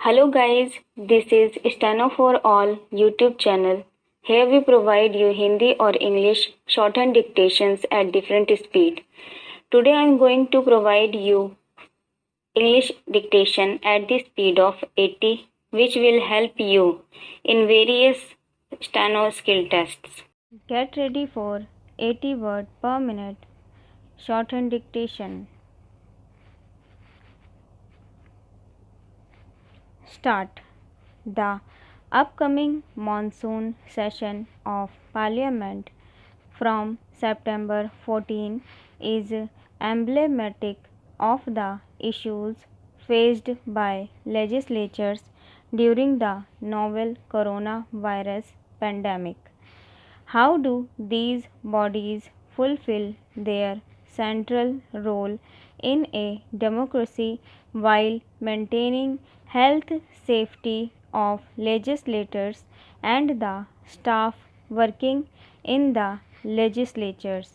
Hello guys, this is Steno for All YouTube channel. Here we provide you Hindi or English shorthand dictations at different speed. Today I am going to provide you English dictation at the speed of 80 which will help you in various Steno skill tests. Get ready for 80 word per minute shorthand dictation. Start. The upcoming monsoon session of Parliament from September 14 is emblematic of the issues faced by legislatures during the novel coronavirus pandemic. How do these bodies fulfill their central role in a democracy while maintaining health safety of legislators and the staff working in the legislatures?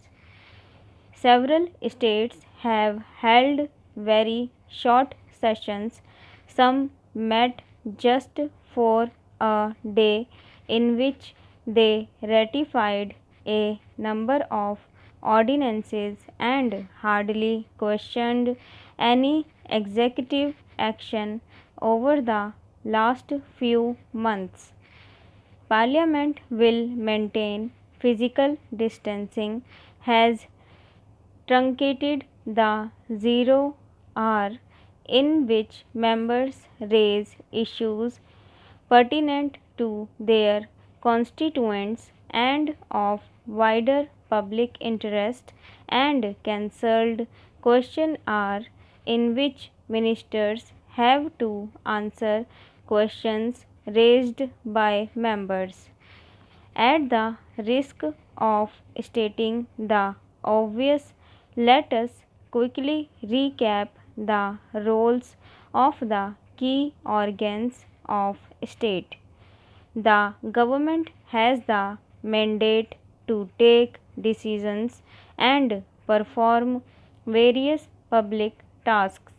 Several states have held very short sessions. Some met just for a day, in which they ratified a number of ordinances and hardly questioned any executive action over the last few months. Parliament will maintain physical distancing, has truncated the 0 hour in which members raise issues pertinent to their constituents and of wider public interest, and cancelled question hour in which ministers have to answer questions raised by members. At the risk of stating the obvious, let us quickly recap the roles of the key organs of state. The government has the mandate to take decisions and perform various public tasks.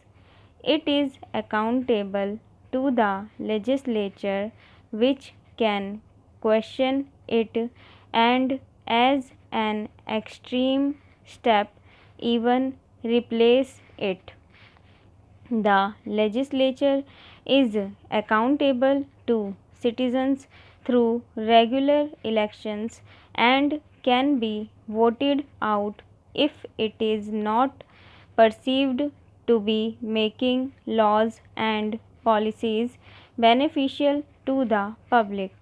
It is accountable to the legislature, which can question it and, as an extreme step, even replace it. The legislature is accountable to citizens through regular elections and can be voted out if it is not perceived to be making laws and policies beneficial to the public.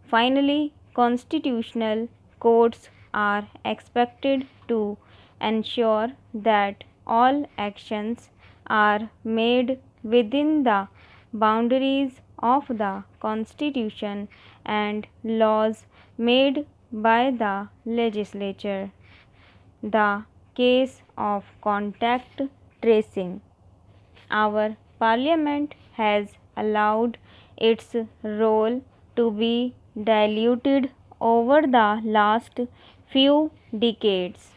Finally, constitutional courts are expected to ensure that all actions are made within the boundaries of the Constitution and laws made by the legislature. The case of contact tracing. Our Parliament has allowed its role to be diluted over the last few decades.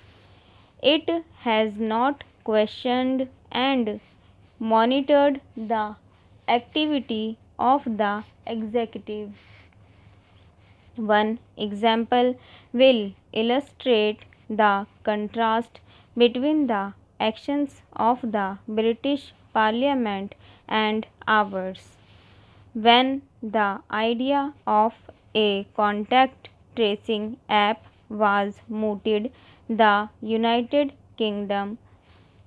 It has not questioned and monitored the activity of the executive. One example will illustrate the contrast between the actions of the British Parliament and ours. When the idea of a contact tracing app was mooted, the United Kingdom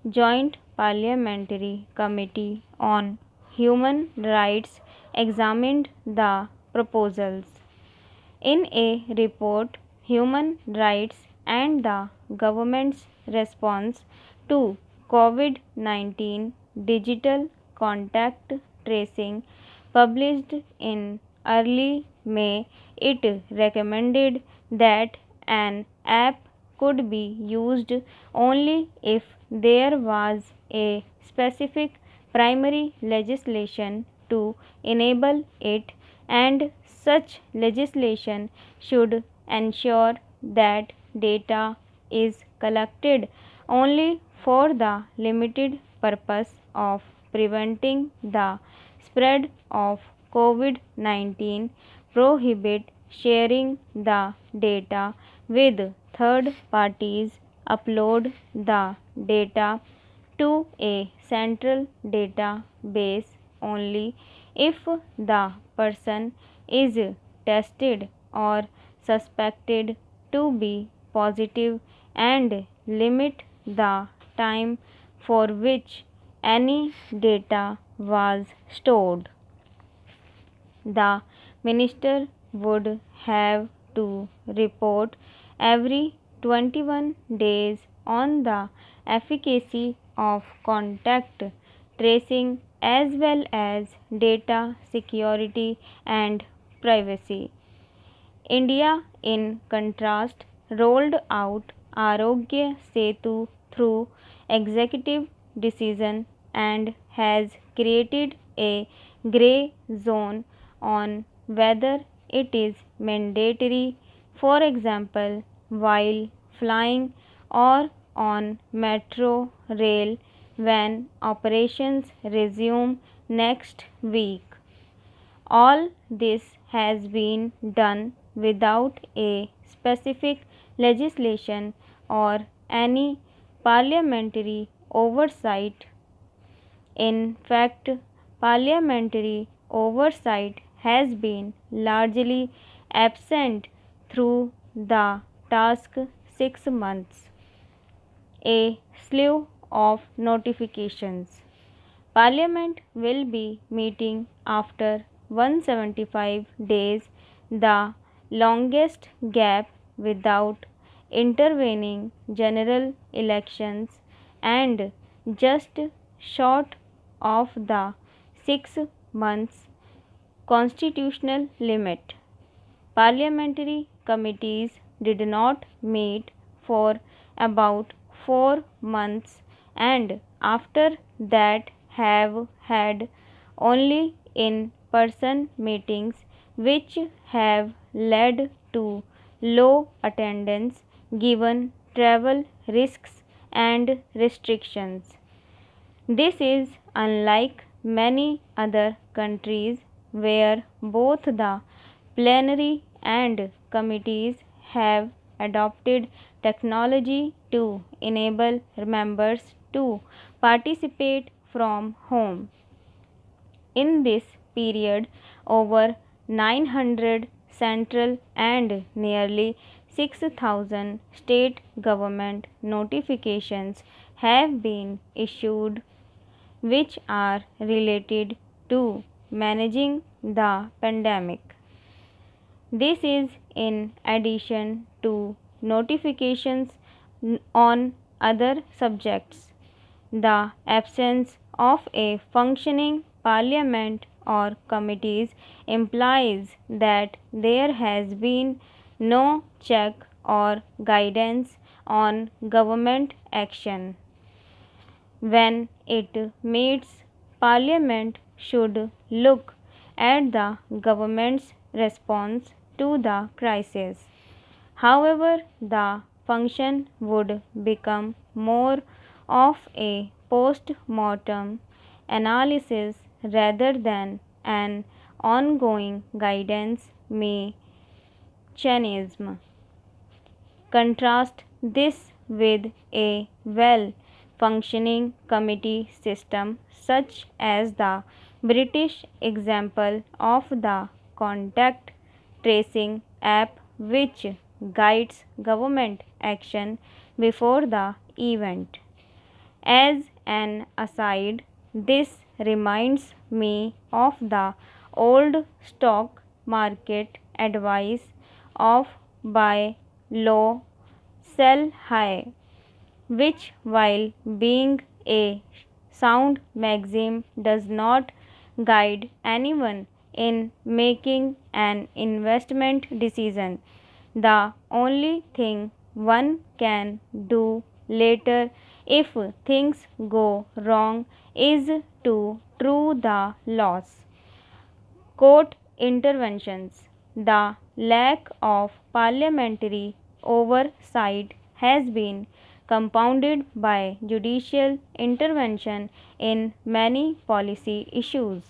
Joint Parliamentary Committee on Human Rights examined the proposals. In a report, Human Rights and the Government's Response to COVID-19 Digital Contact Tracing, published in early May, it recommended that an app could be used only if there was a specific primary legislation to enable it, and such legislation should ensure that data is collected only for the limited purpose of preventing the spread of COVID-19, prohibit sharing the data with third parties, upload the data to a central database only if the person is tested or suspected to be positive, and limit the time for which any data was stored. The minister would have to report every 21 days on the efficacy of contact tracing as well as data security and privacy. India, in contrast, rolled out Arogya Setu through executive decision and has created a grey zone on whether it is mandatory, for example, while flying or on metro rail when operations resume next week. All this has been done without a specific legislation or any parliamentary oversight. In fact, parliamentary oversight has been largely absent through the past 6 months. A slew of notifications. Parliament will be meeting after 175 days, the longest gap without intervening general elections, and just short of the 6 months constitutional limit. Parliamentary committees did not meet for about 4 months, and after that have had only in person meetings, which have led to low attendance given travel risks and restrictions. This is unlike many other countries where both the plenary and committees have adopted technology to enable members to participate from home. In this period, over 900 central and nearly 6,000 state government notifications have been issued, which are related to managing the pandemic. This is in addition to notifications on other subjects. The absence of a functioning parliament or committees implies that there has been no check or guidance on government action. When it meets, Parliament should look at the government's response to the crisis. However, the function would become more of a post mortem analysis rather than an ongoing guidance mechanism. Contrast this with a well functioning committee system, such as the British example of the contact tracing app, which guides government action before the event. As an aside, this reminds me of the old stock market advice of buy low, sell high, which, while being a sound maxim, does not guide anyone in making an investment decision. The only thing one can do later if things go wrong is to true the loss. Court interventions. The lack of parliamentary oversight has been compounded by judicial intervention in many policy issues.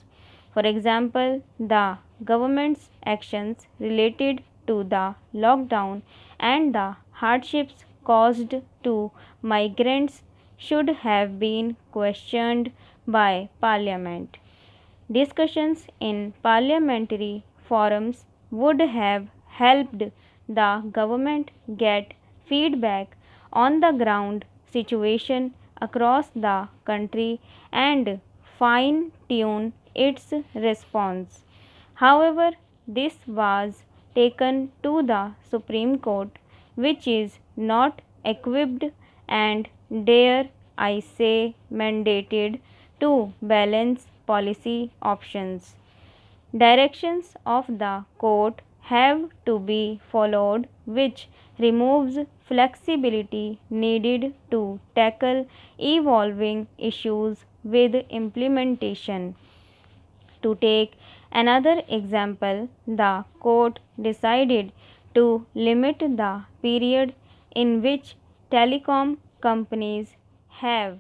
For example, the government's actions related to the lockdown and the hardships caused to migrants should have been questioned by Parliament. Discussions in parliamentary forums would have helped the government get feedback on the ground situation across the country and fine tune its response. However, this was taken to the Supreme Court, which is not equipped and, dare I say, mandated to balance policy options. Directions of the court have to be followed, which removes flexibility needed to tackle evolving issues with implementation. To take another example, the court decided to limit the period in which telecom companies have